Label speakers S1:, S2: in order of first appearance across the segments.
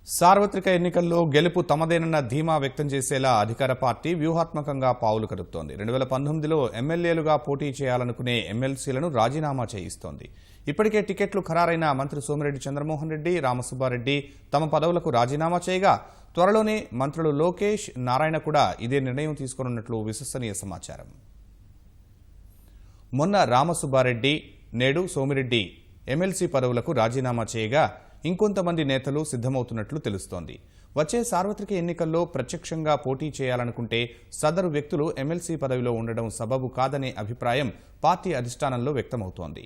S1: సార్వత్రిక ఎన్నికల్లో గెలుపు తమదేనన్న ధీమా వ్యక్తం చేసేలా అధికార పార్టీ వ్యూహాత్మకంగా పావులు కదుపుతోంది. 2019లో ఎమ్మెల్యేలుగా పోటీ చేయాలనుకునే ఎమ్మెల్సీలను రాజీనామా చేయిస్తోంది. ఇప్పటికే టికెట్లు ఖరారైన మంత్రి సోమిరెడ్డి చంద్రమోహన్ రెడ్డి, రామసుబ్బారెడ్డి తమ పదవులకు రాజీనామా చేయగా త్వరలోనే మంత్రులు లోకేష్, నారాయణ కూడా ఇదే నిర్ణయం తీసుకోనున్నట్లు విశ్వసనీయ సమాచారం. మొన్న రామసుబ్బారెడ్డి, నేడు సోమిరెడ్డి ఎమ్మెల్సీ పదవులకు రాజీనామా చేయగా ఇంకొంతమంది నేతలు సిద్ధమవుతున్నట్లు తెలుస్తోంది. వచ్చే సార్వత్రిక ఎన్నికల్లో ప్రత్యక్షంగా పోటీ చేయాలనుకుంటే సదరు వ్యక్తులు ఎమ్మెల్సీ పదవిలో ఉండడం సబబు కాదనే అభిప్రాయం పార్టీ అధిష్టానంలో వ్యక్తమవుతోంది.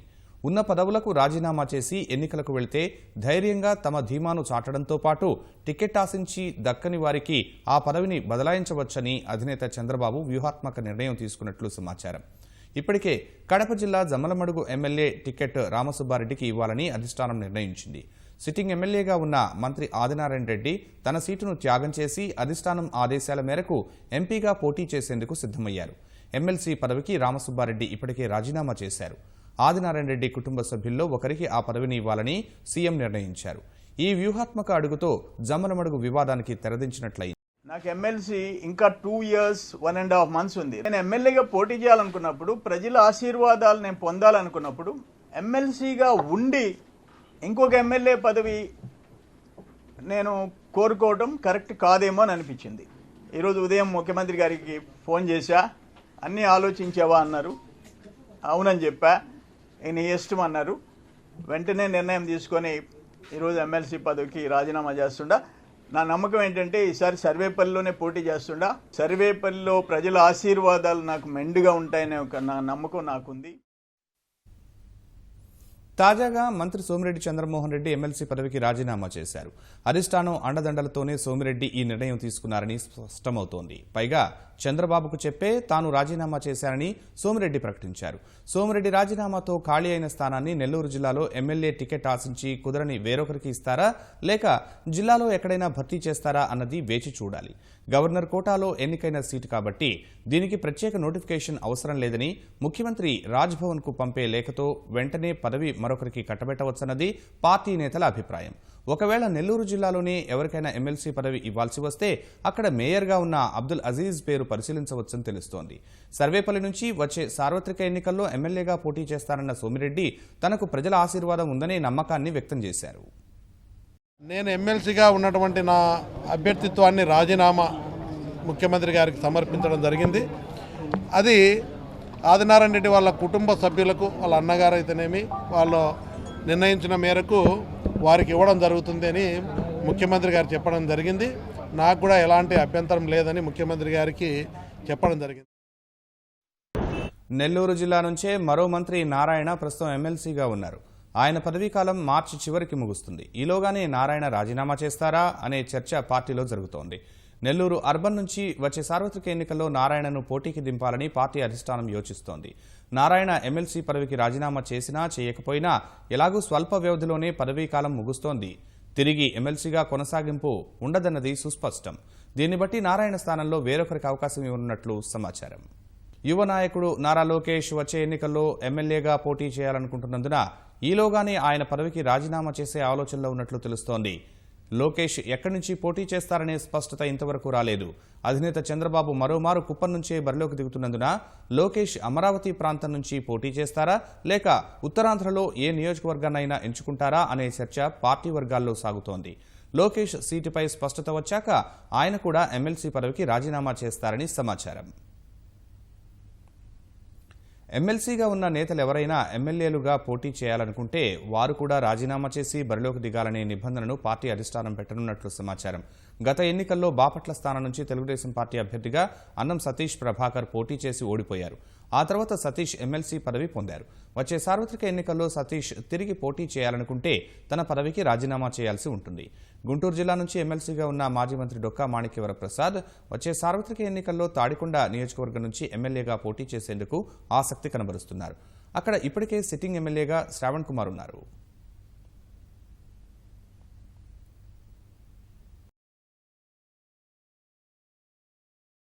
S1: ఉన్న పదవులకు రాజీనామా చేసి ఎన్నికలకు వెళ్తే ధైర్యంగా తమ ధీమాను చాటడంతో పాటు టికెట్ ఆశించి దక్కని వారికి ఆ పదవిని బదలాయించవచ్చని అధినేత చంద్రబాబు వ్యూహాత్మక నిర్ణయం తీసుకున్నట్లు సమాచారం. ఇప్పటికే కడప జిల్లా జమ్మలమడుగు ఎమ్మెల్యే టికెట్ రామసుబ్బారెడ్డికి ఇవ్వాలని అధిష్టానం నిర్ణయించింది. సిట్టింగ్ ఎమ్మెల్యేగా ఉన్న మంత్రి ఆదినారాయణ రెడ్డి తన సీటును త్యాగం చేసి అధిష్టానం ఆదేశాల మేరకు ఎంపీగా పోటీ చేసేందుకు సిద్ధమయ్యారు. ఎమ్మెల్సీ పదవికి రామసుబ్బారెడ్డి ఇప్పటికే రాజీనామా చేశారు. ఆదినారాయణ రెడ్డి కుటుంబ సభ్యుల్లో ఒకరికి ఆ పదవిని ఇవ్వాలని సీఎం నిర్ణయించారు. ఈ వ్యూహాత్మక అడుగుతో జమ్మలమడుగు వివాదానికి తెరదించినట్లయింది.
S2: నాకు ఎమ్మెల్సీ ఇంకా 2 years 1.5 months ఉంది. నేను ఎమ్మెల్యేగా పోటీ చేయాలనుకున్నప్పుడు, ప్రజల ఆశీర్వాదాలు నేను పొందాలనుకున్నప్పుడు, ఎమ్మెల్సీగా ఉండి ఇంకొక ఎమ్మెల్యే పదవి నేను కోరుకోవడం కరెక్ట్ కాదేమో అని అనిపించింది. ఈరోజు ఉదయం ముఖ్యమంత్రి గారికి ఫోన్ చేశా. అన్నీ ఆలోచించావా అన్నారు. అవునని చెప్పా. ఈయన ఇష్టం అన్నారు. వెంటనే నిర్ణయం తీసుకొని ఈరోజు ఎమ్మెల్సీ పదవికి రాజీనామా చేస్తుండా. నా నమ్మకం ఏంటంటే ఈసారి సర్వేపల్లిలోనే పోటీ చేస్తుండా. సర్వేపల్లిలో ప్రజల ఆశీర్వాదాలు నాకు మెండుగా ఉంటాయనే ఒక నా నమ్మకం నాకుంది.
S1: తాజాగా మంత్రి సోమిరెడ్డి చంద్రమోహన్ రెడ్డి ఎమ్మెల్సీ పదవికి రాజీనామా చేశారు. అధిష్టానం అండదండలతోనే సోమిరెడ్డి ఈ నిర్ణయం తీసుకున్నారని స్పష్టమవుతోంది. పైగా చంద్రబాబుకు చెప్పే తాను రాజీనామా చేశారని సోమిరెడ్డి ప్రకటించారు. సోమిరెడ్డి రాజీనామాతో ఖాళీ అయిన స్థానాన్ని నెల్లూరు జిల్లాలో ఎమ్మెల్యే టికెట్ ఆశించి కుదరని వేరొకరికి ఇస్తారా, లేక జిల్లాలో ఎక్కడైనా భర్తీ చేస్తారా అన్నది వేచి చూడాలి. గవర్నర్ కోటాలో ఎన్నికైన సీటు కాబట్టి దీనికి ప్రత్యేక నోటిఫికేషన్ అవసరం లేదని ముఖ్యమంత్రి రాజ్భవన్కు పంపే లేఖతో వెంటనే పదవి మరొకరికి కట్టబెట్టవచ్చన్నది పార్టీ నేతల అభిప్రాయం. ఒకవేళ నెల్లూరు జిల్లాలోనే ఎవరికైనా ఎమ్మెల్సీ పదవి ఇవ్వాల్సి వస్తే అక్కడ మేయర్గా ఉన్న అబ్దుల్ అజీజ్ పేరు పరిశీలించవచ్చని తెలుస్తోంది. సర్వేపల్లి నుంచి వచ్చే సార్వత్రిక ఎన్నికల్లో ఎమ్మెల్యేగా పోటీ చేస్తారన్న సోమిరెడ్డి తనకు ప్రజల ఆశీర్వాదం ఉందనే నమ్మకాన్ని వ్యక్తం చేశారు.
S3: నేను ఎమ్మెల్సీగా ఉన్నటువంటి నా అభ్యర్థిత్వాన్ని రాజీనామా ముఖ్యమంత్రి గారికి సమర్పించడం జరిగింది. అది ఆదినారాయణ రెడ్డి వాళ్ళ కుటుంబ సభ్యులకు, వాళ్ళ అన్నగారు అయితేనేమి, వాళ్ళు నిర్ణయించిన మేరకు వారికి ఇవ్వడం జరుగుతుంది అని ముఖ్యమంత్రి గారు చెప్పడం జరిగింది. నాకు కూడా ఎలాంటి అభ్యంతరం లేదని ముఖ్యమంత్రి గారికి చెప్పడం జరిగింది.
S1: నెల్లూరు జిల్లా నుంచే మరో మంత్రి నారాయణ ప్రస్తుతం ఎమ్మెల్సీగా ఉన్నారు. ఆయన పదవీకాలం మార్చి చివరికి ముగుస్తుంది. ఈలోగానే నారాయణ రాజీనామా చేస్తారా అనే చర్చ పార్టీలో జరుగుతోంది. నెల్లూరు అర్బన్ నుంచి వచ్చే సార్వత్రిక ఎన్నికల్లో నారాయణను పోటీకి దింపాలని పార్టీ అధిష్టానం యోచిస్తోంది. నారాయణ ఎమ్మెల్సీ పదవికి రాజీనామా చేసినా చేయకపోయినా ఎలాగూ స్వల్ప వ్యవధిలోనే పదవీకాలం ముగుస్తోంది. తిరిగి ఎమ్మెల్సీగా కొనసాగింపు ఉండదన్నది సుస్పష్టం. దీన్ని బట్టి నారాయణ స్థానంలో వేరొకరికి అవకాశం ఇవ్వనున్నట్లు సమాచారం. యువ నాయకుడు నారా లోకేష్ వచ్చే ఎన్నికల్లో ఎమ్మెల్యేగా పోటీ చేయాలనుకుంటున్నందున ఈలోగానే ఆయన పదవికి రాజీనామా చేసే ఆలోచనలో ఉన్నట్లు తెలుస్తోంది. లోకేష్ ఎక్కడి నుంచి పోటీ చేస్తారనే స్పష్టత ఇంతవరకు రాలేదు. అధినేత చంద్రబాబు మరోమారు కుప్పం నుంచే బరిలోకి దిగుతున్నందున లోకేష్ అమరావతి ప్రాంతం నుంచి పోటీ చేస్తారా, లేక ఉత్తరాంధ్రలో ఏ నియోజకవర్గాన్నైనా ఎంచుకుంటారా అనే చర్చ పార్టీ వర్గాల్లో సాగుతోంది. లోకేష్ సీటుపై స్పష్టత వచ్చాక ఆయన కూడా ఎమ్మెల్సీ పదవికి రాజీనామా చేస్తారని సమాచారం. ఎమ్మెల్సీగా ఉన్న నేతలు ఎవరైనా ఎమ్మెల్యేలుగా పోటీ చేయాలనుకుంటే వారు కూడా రాజీనామా చేసి బరిలోకి దిగాలనే నిబంధనను పార్టీ అధిష్టానం పెట్టనున్నట్లు సమాచారం. గత ఎన్నికల్లో బాపట్ల స్థానం నుంచి తెలుగుదేశం పార్టీ అభ్యర్థిగా అన్నం సతీష్ ప్రభాకర్ పోటీ చేసి ఓడిపోయారు. ఆ తర్వాత సతీష్ ఎమ్మెల్సీ పదవి పొందారు. వచ్చే సార్వత్రిక ఎన్నికల్లో సతీష్ తిరిగి పోటీ చేయాలనుకుంటే తన పదవికి రాజీనామా చేయాల్సి ఉంటుంది. గుంటూరు జిల్లా నుంచి ఎమ్మెల్సీగా ఉన్న మాజీ మంత్రి డొక్కా మాణిక్యవరప్రసాద్ వచ్చే సార్వత్రిక ఎన్నికల్లో తాడికొండ నియోజకవర్గం నుంచి ఎమ్మెల్యేగా పోటీ చేసేందుకు ఆసక్తి కనబరుస్తున్నారు. అక్కడ ఇప్పటికే సిట్టింగ్ ఎమ్మెల్యేగా శ్రావణ్ కుమార్ ఉన్నారు.